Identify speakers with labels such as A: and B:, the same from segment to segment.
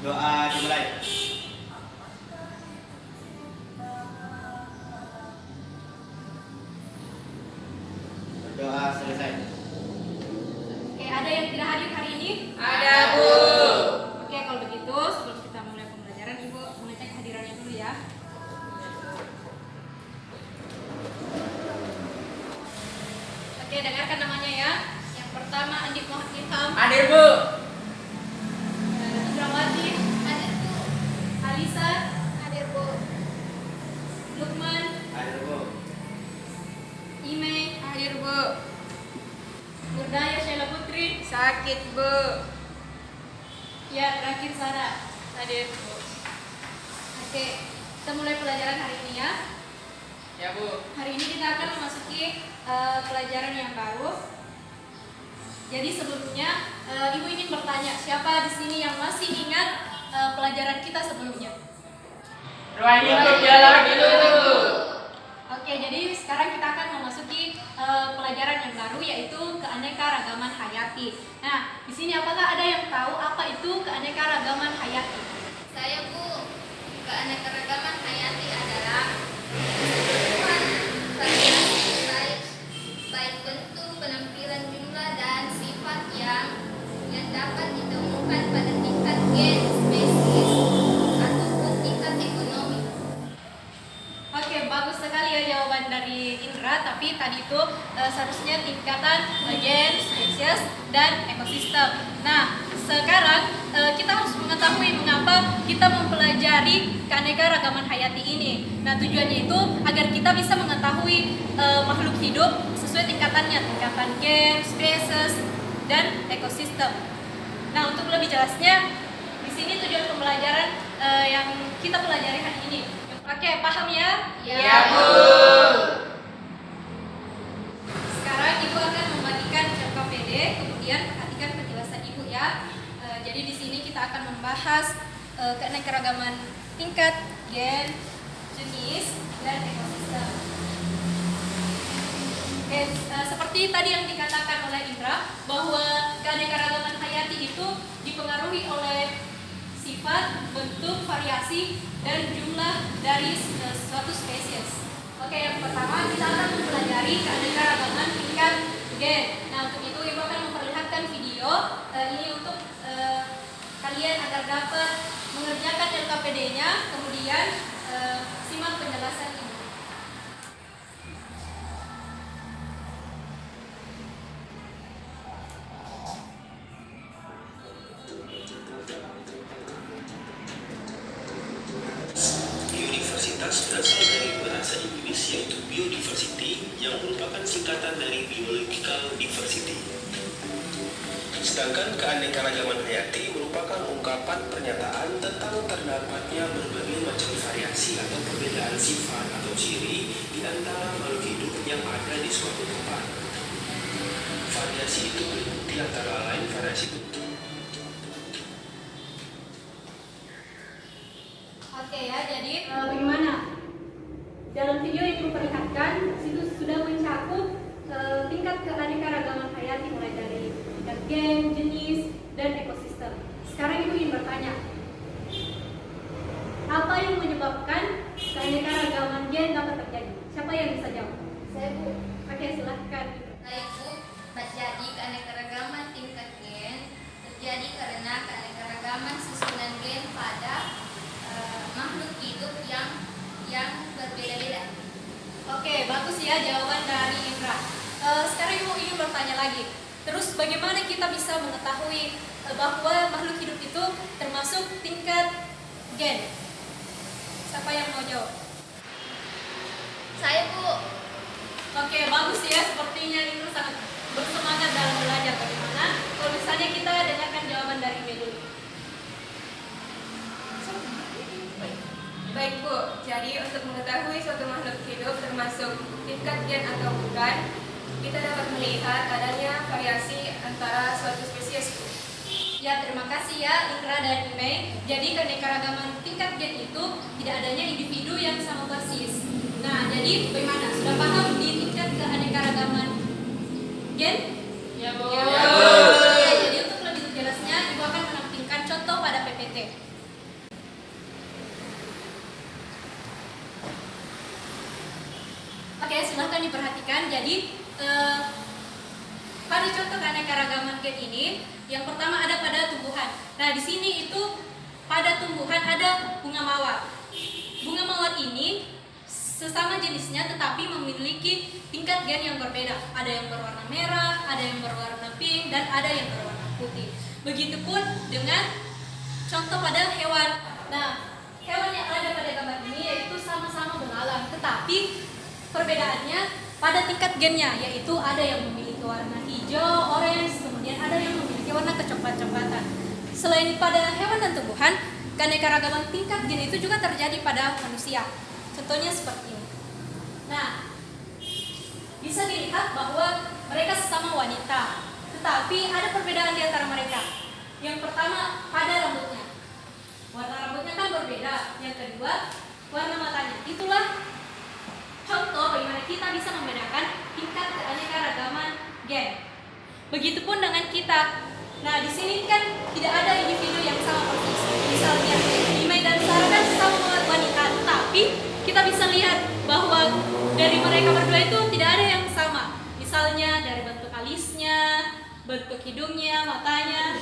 A: Doa dimulai. Doa selesai.
B: Oke, ada yang tidak hadir hari ini?
C: Ada, Bu.
B: Oke, kalau begitu sebelum kita mulai pembelajaran, Ibu mengecek hadirannya dulu ya. Oke, dengarkan namanya ya. Yang pertama Andi Muhammad Ilham.
C: Hadir, Bu.
B: Indrawati. Hadir, Bu. Alisa.
D: Hadir, Bu.
B: Lukman.
A: Hadir, Bu.
B: Ime.
C: Hadir, Bu.
B: Murdaya Sheila Putri.
C: Sakit, Bu.
B: Ya, terakhir Sarah.
C: Hadir, Bu.
B: Oke, kita mulai pelajaran hari ini ya.
C: Ya, Bu.
B: Hari ini kita akan memasuki pelajaran yang baru. Jadi sebelumnya Ibu ingin bertanya, siapa di sini yang masih ingat pelajaran kita sebelumnya?
C: Ruang lingkup dialog hidup.
B: Oke, jadi sekarang kita akan memasuki pelajaran yang baru, yaitu keanekaragaman hayati. Nah, di sini apakah ada yang tahu apa itu keanekaragaman hayati?
D: Saya, Bu. Keanekaragaman hayati adalah keseluruhan variasi baik bentuk, penampilan, jumlah, dan sifat yang dapat ditemukan pada tingkat gen, spesies, ataupun tingkat ekonomi.
B: Oke, bagus sekali ya jawaban dari Indra, tapi tadi itu seharusnya tingkatan gen, spesies, dan ekosistem. Nah, sekarang kita harus mengetahui mengapa kita mempelajari keanekaragaman hayati ini. Nah, tujuannya itu agar kita bisa mengetahui makhluk hidup sesuai tingkatannya, tingkatan gen, spesies, dan ekosistem. Nah, untuk lebih jelasnya, di sini tujuan pembelajaran yang kita pelajari hari ini. Oke, paham ya?
C: Ya, Bu.
B: Sekarang Ibu akan membagikan LKPD, kemudian perhatikan penjelasan Ibu ya. Jadi di sini kita akan membahas keanekaragaman tingkat, gen, jenis, dan ekosistem. Oke, seperti tadi yang dikatakan oleh Indra, bahwa keanekaragaman hayati itu dipengaruhi oleh sifat, bentuk, variasi, dan jumlah dari suatu spesies. Oke, yang pertama kita akan mempelajari keanekaragaman tingkat gen. Nah, untuk itu Ibu akan memperlihatkan video ini untuk kalian agar dapat mengerjakan LKPD-nya, kemudian simak penjelasan Ibu.
E: Biodiversitas berasal dari bahasa Inggris yaitu biodiversity yang merupakan singkatan dari biological diversity. Sedangkan keanekaragaman hayati merupakan ungkapan pernyataan tentang terdapatnya berbagai macam variasi atau perbedaan sifat atau ciri di antara makhluk hidup yang ada di suatu tempat. Variasi itu meliputi antara lain variasi bentuk.
B: Oke ya, jadi bagaimana? Dalam video yang diperlihatkan, situ sudah mencakup tingkat keanekaragaman hayati mulai dari tingkat gen, jenis, dan ekosistem. Sekarang Ibu ingin bertanya, apa yang menyebabkan keanekaragaman gen dapat terjadi? Siapa yang bisa jawab?
D: Saya, Bu.
B: Oke, silahkan.
D: Saya, Bu. Jadi keanekaragaman tingkat gen terjadi karena keanekaragaman susunan gen pada makhluk hidup yang berbeda-beda.
B: Oke, bagus ya jawaban dari Indra. Sekarang Ibu ingin bertanya lagi. Terus bagaimana kita bisa mengetahui bahwa makhluk hidup itu termasuk tingkat gen? Siapa yang mau jawab?
D: Saya, Bu.
B: Oke, bagus ya. Sepertinya Indra sangat bersemangat dalam belajar. Bagaimana? Kalau misalnya kita dengarkan jawaban dari Ibu dulu.
C: Baik, Bu. Jadi untuk mengetahui suatu makhluk hidup termasuk tingkat gen atau bukan, kita dapat melihat adanya variasi antara suatu spesies, Bu.
B: Ya, terima kasih ya Indra dan Ime. Jadi keanekaragaman tingkat gen itu tidak adanya individu yang sama persis. Nah, jadi bagaimana? Sudah paham di tingkat keanekaragaman gen?
C: Ya, Bu.
B: Ya, jadi untuk lebih jelasnya Ibu akan menampilkan contoh pada PPT. silahkan diperhatikan. Jadi pada contoh keanekaragaman gen ini, yang pertama ada pada tumbuhan. Nah, di sini itu pada tumbuhan ada bunga mawar. Bunga mawar ini sesama jenisnya tetapi memiliki tingkat gen yang berbeda. Ada yang berwarna merah, ada yang berwarna pink, dan ada yang berwarna putih. Begitupun dengan contoh pada hewan. Nah, hewan yang ada pada gambar ini yaitu sama-sama belalang, tetapi perbedaannya pada tingkat gennya, yaitu ada yang memiliki warna hijau, orange, kemudian ada yang memiliki warna kecoklat-coklatan. Selain pada hewan dan tumbuhan, keanekaragaman tingkat gen itu juga terjadi pada manusia. Contohnya seperti ini. Nah, bisa dilihat bahwa mereka sesama wanita, tetapi ada perbedaan di antara mereka. Yang pertama, pada rambutnya. Warna rambutnya kan berbeda. Yang kedua, warna matanya. Itulah contoh bagaimana kita bisa membedakan tingkat keanekaragaman gen. Begitupun dengan kita. Nah, di sini kan tidak ada individu yang sama persis. Misalnya, Imei dan Sarah kan sesama wanita, tapi kita bisa lihat bahwa dari mereka berdua itu tidak ada yang sama. Misalnya dari bentuk alisnya, bentuk hidungnya, matanya,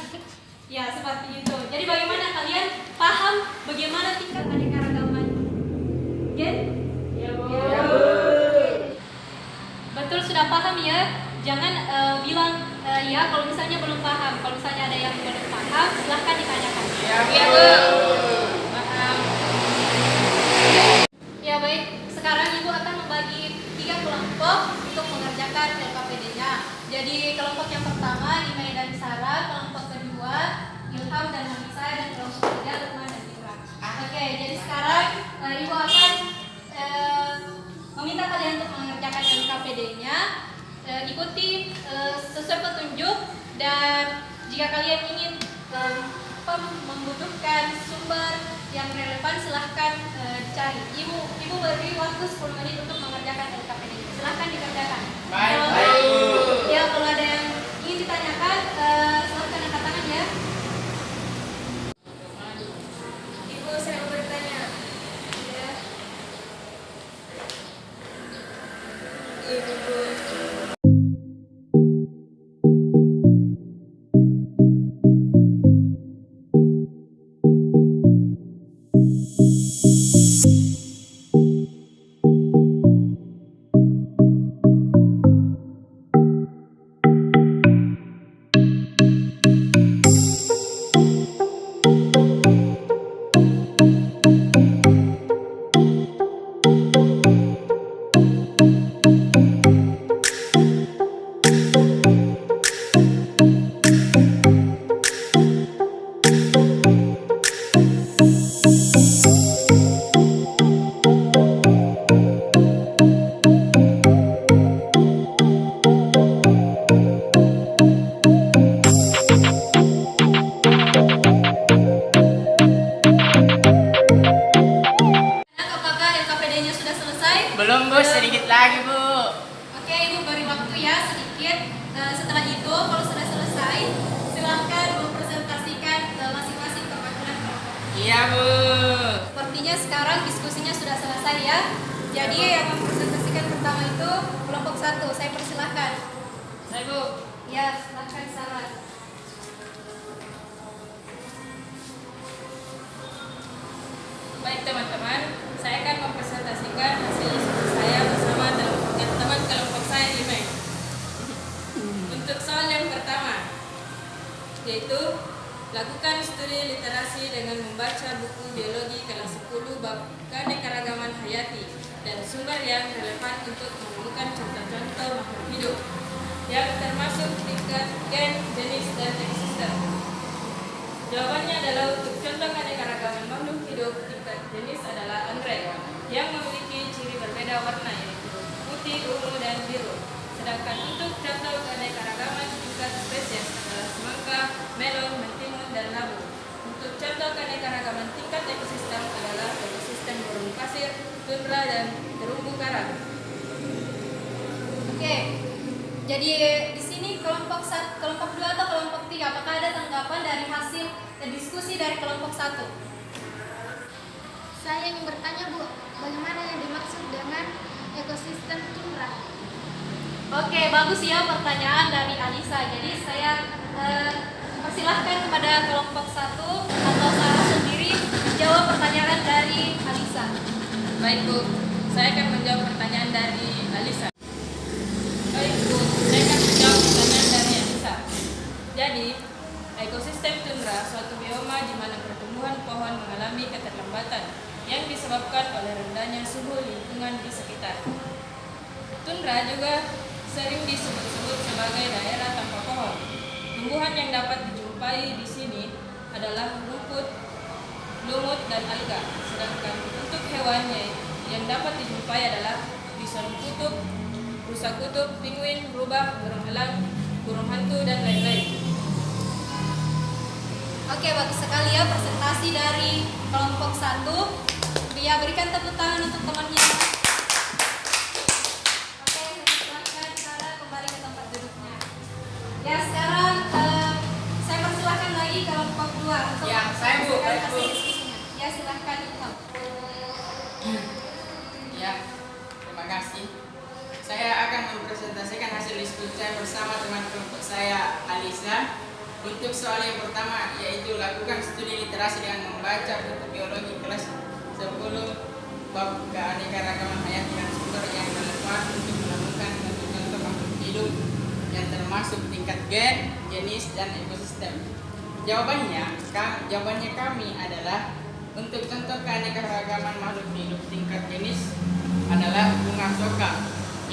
B: ya seperti itu. Jadi bagaimana kalian paham bagaimana tingkat keanekaragaman gen? Ya, Bu. Betul, sudah paham ya? Jangan bilang ya kalau misalnya belum paham. Kalau misalnya ada yang belum paham, silahkan ditanyakan.
C: Ya, Bu.
B: Ya baik, sekarang Ibu akan membagi 3 kelompok untuk mengerjakan LKPD-nya. Jadi kelompok yang pertama Imei dan Sarah, kelompok kedua Ilham dan Hamisa, dan kelompok ketiga Lukman dan Imran. Oke, jadi sekarang Ibu akan meminta kalian untuk mengerjakan LKPD-nya. Ikuti sesuai petunjuk, dan jika kalian ingin membutuhkan sumber yang relevan, silahkan dicari. Ibu beri waktu 10 menit untuk mengerjakan LKPD. Silahkan dikerjakan.
A: Baik.
B: Ya, kalau ada yang ingin ditanyakan, silahkan angkat tangan ya.
C: Ibu, saya mau bertanya. Ya. Ibu.
B: Apakah LKPD-nya sudah selesai?
A: Belum, Bu, sedikit lagi, Bu.
B: Oke, Ibu beri waktu ya sedikit. Setelah itu, kalau sudah selesai, silahkan mempresentasikan masing-masing perwakilan kelompok.
A: Iya, Bu.
B: Sepertinya sekarang diskusinya sudah selesai ya. Jadi yang mempresentasikan pertama itu kelompok 1. Saya persilahkan.
A: Saya, Bu.
B: Ya, silahkan Sarah.
C: Baik teman-teman, saya akan mempresentasikan hasil diskusi saya bersama teman kelompok saya Imei. Untuk soal yang pertama, yaitu lakukan studi literasi dengan membaca buku biologi kelas 10 bab keanekaragaman hayati dan sumber yang relevan untuk menemukan contoh-contoh makhluk hidup yang termasuk tingkat gen, jenis, dan ekosistem. Jawabannya adalah untuk contoh keanekaragaman makhluk hidup tingkat jenis adalah anggrek yang memiliki ciri berbeda warna, yaitu putih, ungu, dan biru. Sedangkan untuk contoh keanekaragaman tingkat spesies adalah semangka, melon, mentimun, dan labu. Untuk contoh keanekaragaman tingkat ekosistem adalah ekosistem gurun pasir, tundra, dan terumbu karang.
B: Oke. Jadi di sini kelompok 2 atau kelompok 3, apakah ada tanggapan dari hasil diskusi dari kelompok 1?
F: Saya ingin bertanya, Bu, bagaimana yang dimaksud dengan
D: Ekosistem tundra.
B: Oke, bagus ya pertanyaan dari Alisa. Jadi saya persilahkan kepada kelompok 1 atau Sarah sendiri menjawab pertanyaan dari Alisa.
C: Baik Bu, saya akan menjawab pertanyaan dari Alisa. Baik Bu, saya akan menjawab pertanyaan dari Alisa. Jadi, ekosistem tundra suatu bioma di mana pertumbuhan pohon mengalami keterlambatan yang disebabkan oleh rendahnya suhu lingkungan di sekitar. Tundra juga sering disebut-sebut sebagai daerah tanpa pohon. Tumbuhan yang dapat dijumpai di sini adalah rumput, lumut, dan alga. Sedangkan untuk hewannya yang dapat dijumpai adalah bison kutub, rusa kutub, penguin, rubah, burung elang, burung hantu, dan lain-lain.
B: Oke, bagus sekali ya presentasi dari kelompok 1. Ya, berikan tepuk tangan untuk temannya. Oke, saya persilahkan Sarah kembali ke tempat duduknya. Ya, sekarang saya persilahkan lagi kelompok 2 untuk
A: Ya, saya, Bu.
B: menyampaikan
A: Baik, Bu.
B: hasil diskusinya. Ya, silahkan Ilham.
A: Ya, terima kasih. Saya akan mempresentasikan hasil diskusi saya bersama teman kelompok saya, Alisa. Untuk soal yang pertama, yaitu lakukan studi literasi dengan membaca buku biologi kelas 10 bab keanekaragaman hayati dan sumber yang relevan untuk menemukan contoh-contoh makhluk hidup yang termasuk tingkat gen, jenis, dan ekosistem. Jawabannya kami adalah untuk contoh keanekaragaman makhluk hidup tingkat jenis adalah bunga soka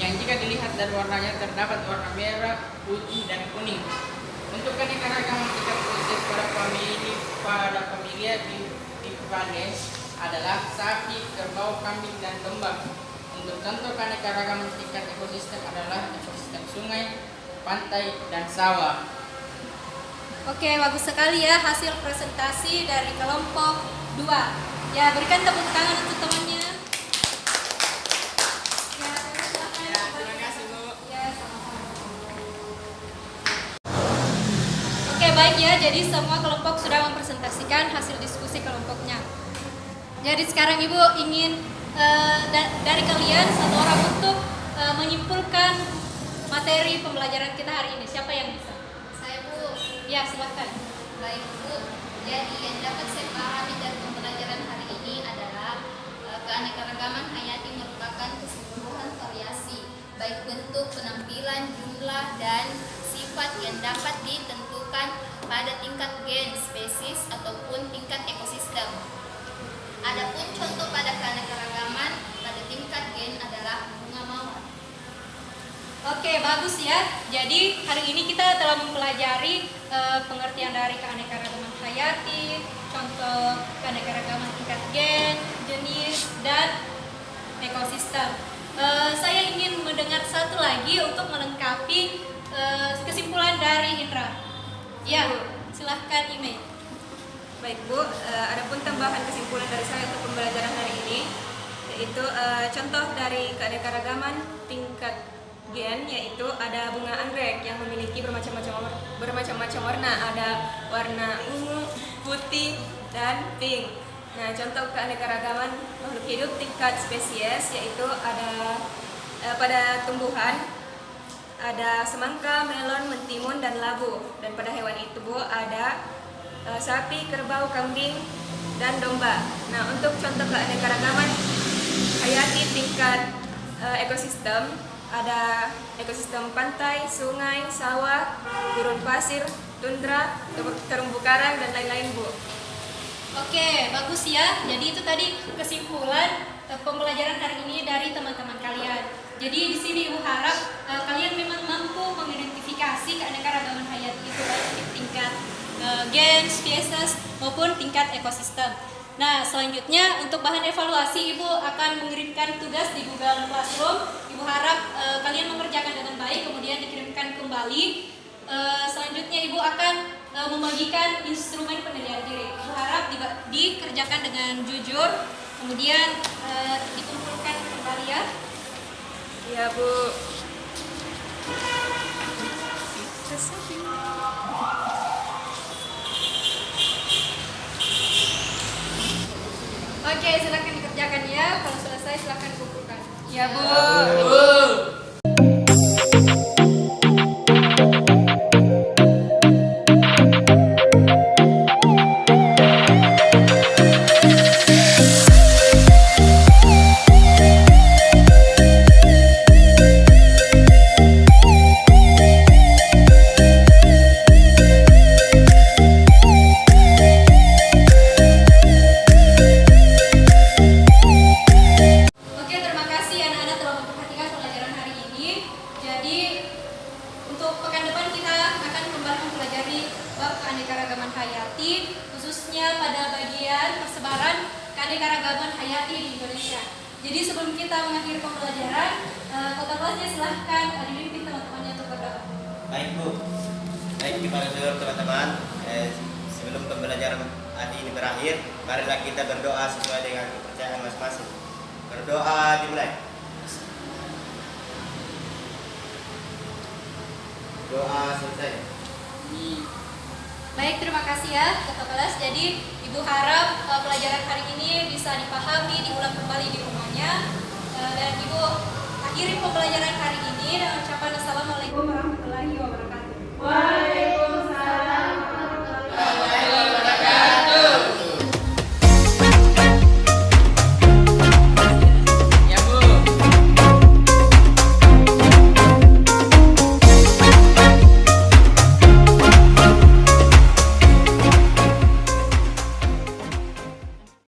A: yang jika dilihat dari warnanya terdapat warna merah, putih, dan kuning. Untuk keanekaragaman tingkat spesies pada familia Bivalves adalah sapi, kerbau, kambing, dan domba. Untuk contoh keanekaragaman tingkat ekosistem adalah ekosistem sungai, pantai, dan sawah.
B: Oke, bagus sekali ya hasil presentasi dari kelompok 2. Ya, berikan tepuk tangan untuk temannya. Ya, silakan.
A: Ya, terima kasih, Bu.
B: Ya, sama-sama. Oke, baik ya. Jadi semua kelompok sudah mempresentasikan hasil diskusi kelompoknya. Jadi sekarang Ibu ingin dari kalian satu orang untuk menyimpulkan materi pembelajaran kita hari ini. Siapa yang bisa?
D: Saya Bu.
B: Ya, silakan.
D: Baik Bu. Jadi yang dapat saya pahami dari pembelajaran hari ini adalah keanekaragaman hayati merupakan keseluruhan variasi baik bentuk, penampilan, jumlah, dan sifat yang dapat ditentukan pada tingkat gen, spesies, ataupun tingkat ekosistem. Adapun contoh pada keanekaragaman pada tingkat gen adalah bunga mawar.
B: Oke, bagus ya. Jadi hari ini kita telah mempelajari pengertian dari keanekaragaman hayati, contoh keanekaragaman tingkat gen, jenis, dan ekosistem. Saya ingin mendengar satu lagi untuk melengkapi kesimpulan dari Indra. Ya, silahkan Ime.
C: Baik Bu, adapun tambahan kesimpulan dari saya untuk pembelajaran hari ini yaitu contoh dari keanekaragaman tingkat gen, yaitu ada bunga anggrek yang memiliki bermacam-macam warna, ada warna ungu, putih, dan pink. Nah, contoh keanekaragaman makhluk hidup tingkat spesies yaitu ada pada tumbuhan ada semangka, melon, mentimun, dan labu. Dan pada hewan itu Bu ada sapi, kerbau, kambing, dan domba. Nah, untuk contoh keanekaragaman hayati tingkat ekosistem ada ekosistem pantai, sungai, sawah, gurun pasir, tundra, terumbu karang, dan lain-lain Bu.
B: Oke, bagus ya. Jadi itu tadi kesimpulan pembelajaran hari ini dari teman-teman kalian. Jadi di sini Ibu harap kalian memang mampu mengidentifikasi keanekaragaman hayati itu baik di tingkat gen, spesies maupun tingkat ekosistem. Nah, selanjutnya untuk bahan evaluasi Ibu akan mengirimkan tugas di Google Classroom. Ibu harap kalian mengerjakan dengan baik kemudian dikirimkan kembali. Selanjutnya Ibu akan membagikan instrumen penilaian diri. Ibu harap dikerjakan dengan jujur, kemudian dikumpulkan kembali ya.
C: Ya Bu.
B: Oke, silakan dikerjakan ya. Kalau selesai silakan kumpulkan. Ya, Bu. Oke, terima kasih anak-anak telah memperhatikan pelajaran hari ini. Jadi, untuk pekan depan kita akan kembali mempelajari bab keanekaragaman hayati, khususnya pada bagian persebaran keanekaragaman hayati di Indonesia. Jadi, sebelum kita mengakhiri pembelajaran, kota kelasnya silahkan dipimpin teman-temannya untuk berdoa.
F: Baik Bu, baik kepada seluruh teman-teman, sebelum pembelajaran hari ini berakhir, marilah kita berdoa sesuai dengan kepercayaan masing-masing. Berdoa dimulai. Doa selesai.
B: Baik, terima kasih ya kota kelas. Jadi, Ibu harap pelajaran hari ini bisa dipahami, diulang kembali di rumahnya. Dan Ibu akhiri pembelajaran hari ini dengan ucapan Assalamualaikum warahmatullahi wabarakatuh.
C: Waalaikumsalam.